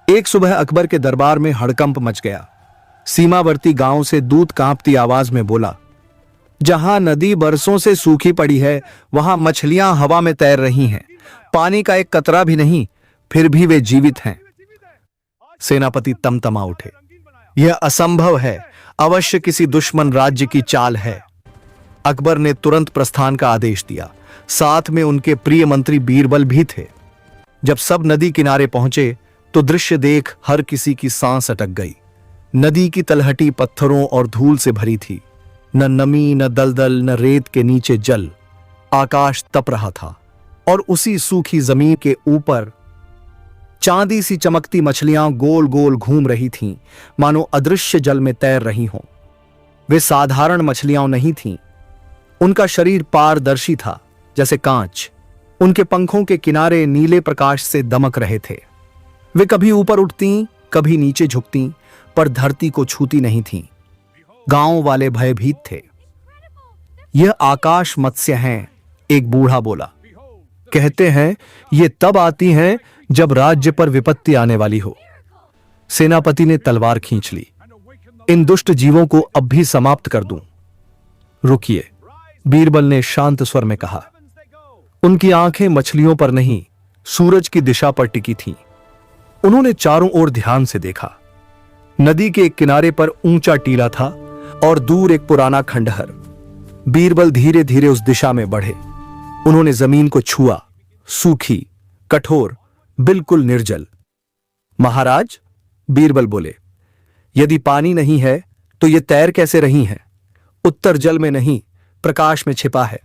एक सुबह अकबर के दरबार में हड़कंप मच गया। सीमावर्ती गांव से दूत कांपती आवाज में बोला, जहां नदी बरसों से सूखी पड़ी है वहां मछलियां हवा में तैर रही हैं। पानी का एक कतरा भी नहीं, फिर भी वे जीवित हैं। सेनापति तमतमा उठे। यह असंभव है, अवश्य किसी दुश्मन राज्य की चाल है। अकबर ने तुरंत प्रस्थान का आदेश दिया। साथ में उनके प्रिय मंत्री बीरबल भी थे। जब सब नदी किनारे पहुंचे तो दृश्य देख हर किसी की सांस अटक गई। नदी की तलहटी पत्थरों और धूल से भरी थी। न नमी, न दलदल, न रेत के नीचे जल। आकाश तप रहा था और उसी सूखी जमीन के ऊपर चांदी सी चमकती मछलियां गोल गोल घूम रही थीं, मानो अदृश्य जल में तैर रही हों। वे साधारण मछलियां नहीं थीं। उनका शरीर पारदर्शी था, जैसे कांच। उनके पंखों के किनारे नीले प्रकाश से दमक रहे थे। वे कभी ऊपर उठतीं, कभी नीचे झुकतीं, पर धरती को छूती नहीं थीं। गांव वाले भयभीत थे। यह आकाश मत्स्य हैं, एक बूढ़ा बोला। कहते हैं ये तब आती हैं जब राज्य पर विपत्ति आने वाली हो। सेनापति ने तलवार खींच ली। इन दुष्ट जीवों को अब भी समाप्त कर दूं। रुकिए, बीरबल ने शांत स्वर में कहा। उनकी आंखें मछलियों पर नहीं, सूरज की दिशा पर टिकी थीं। उन्होंने चारों ओर ध्यान से देखा। नदी के एक किनारे पर ऊंचा टीला था और दूर एक पुराना खंडहर। बीरबल धीरे धीरे उस दिशा में बढ़े। उन्होंने जमीन को छुआ, सूखी, कठोर, बिल्कुल निर्जल। महाराज, बीरबल बोले, यदि पानी नहीं है तो ये तैर कैसे रही हैं? उत्तर जल में नहीं, प्रकाश में छिपा है।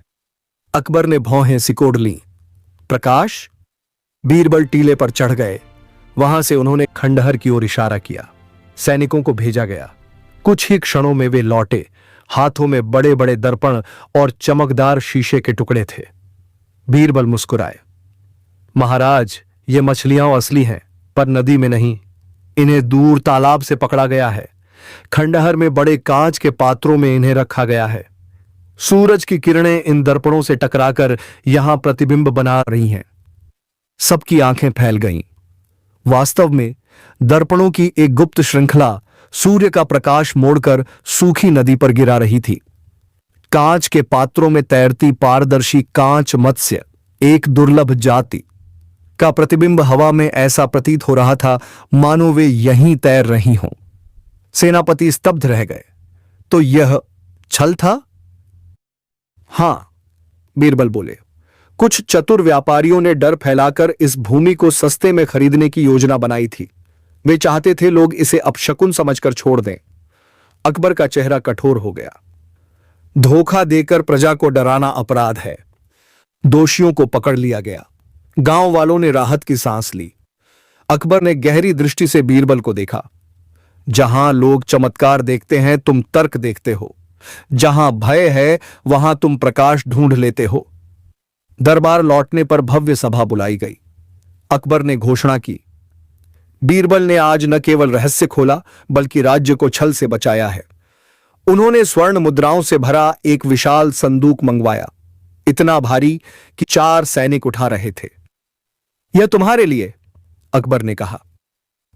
अकबर ने भौहें सिकोड़ लीं। प्रकाश? बीरबल टीले पर चढ़ गए। वहां से उन्होंने खंडहर की ओर इशारा किया। सैनिकों को भेजा गया। कुछ ही क्षणों में वे लौटे। हाथों में बड़े बड़े दर्पण और चमकदार शीशे के टुकड़े थे। बीरबल मुस्कुराए। महाराज, ये मछलियां असली हैं, पर नदी में नहीं। इन्हें दूर तालाब से पकड़ा गया है। खंडहर में बड़े कांच के पात्रों में इन्हें रखा गया है। सूरज की किरणें इन दर्पणों से टकराकर यहां प्रतिबिंब बना रही हैं। सबकी आंखें फैल गईं। वास्तव में दर्पणों की एक गुप्त श्रृंखला सूर्य का प्रकाश मोड़कर सूखी नदी पर गिरा रही थी। कांच के पात्रों में तैरती पारदर्शी कांच मत्स्य, एक दुर्लभ जाति का प्रतिबिंब हवा में ऐसा प्रतीत हो रहा था मानो वे यहीं तैर रही हों। सेनापति स्तब्ध रह गए। तो यह छल था? हां, बीरबल बोले। कुछ चतुर व्यापारियों ने डर फैलाकर इस भूमि को सस्ते में खरीदने की योजना बनाई थी। वे चाहते थे लोग इसे अपशकुन समझकर छोड़ दें। अकबर का चेहरा कठोर हो गया। धोखा देकर प्रजा को डराना अपराध है। दोषियों को पकड़ लिया गया। गांव वालों ने राहत की सांस ली। अकबर ने गहरी दृष्टि से बीरबल को देखा। जहां लोग चमत्कार देखते हैं, तुम तर्क देखते हो। जहां भय है, वहां तुम प्रकाश ढूंढ लेते हो। दरबार लौटने पर भव्य सभा बुलाई गई। अकबर ने घोषणा की, बीरबल ने आज न केवल रहस्य खोला, बल्कि राज्य को छल से बचाया है। उन्होंने स्वर्ण मुद्राओं से भरा एक विशाल संदूक मंगवाया, इतना भारी कि 4 सैनिक उठा रहे थे। यह तुम्हारे लिए, अकबर ने कहा।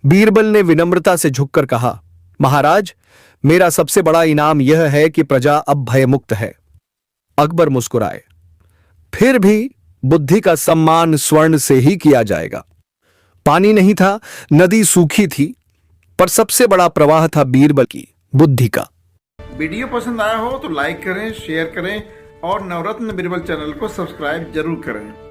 बीरबल ने विनम्रता से झुककर कहा, महाराज, मेरा सबसे बड़ा इनाम यह है कि प्रजा अब भयमुक्त है। अकबर मुस्कुराए। फिर भी बुद्धि का सम्मान स्वर्ण से ही किया जाएगा। पानी नहीं था, नदी सूखी थी, पर सबसे बड़ा प्रवाह था बीरबल की बुद्धि का। वीडियो पसंद आया हो तो लाइक करें, शेयर करें और नवरत्न बीरबल चैनल को सब्सक्राइब जरूर करें।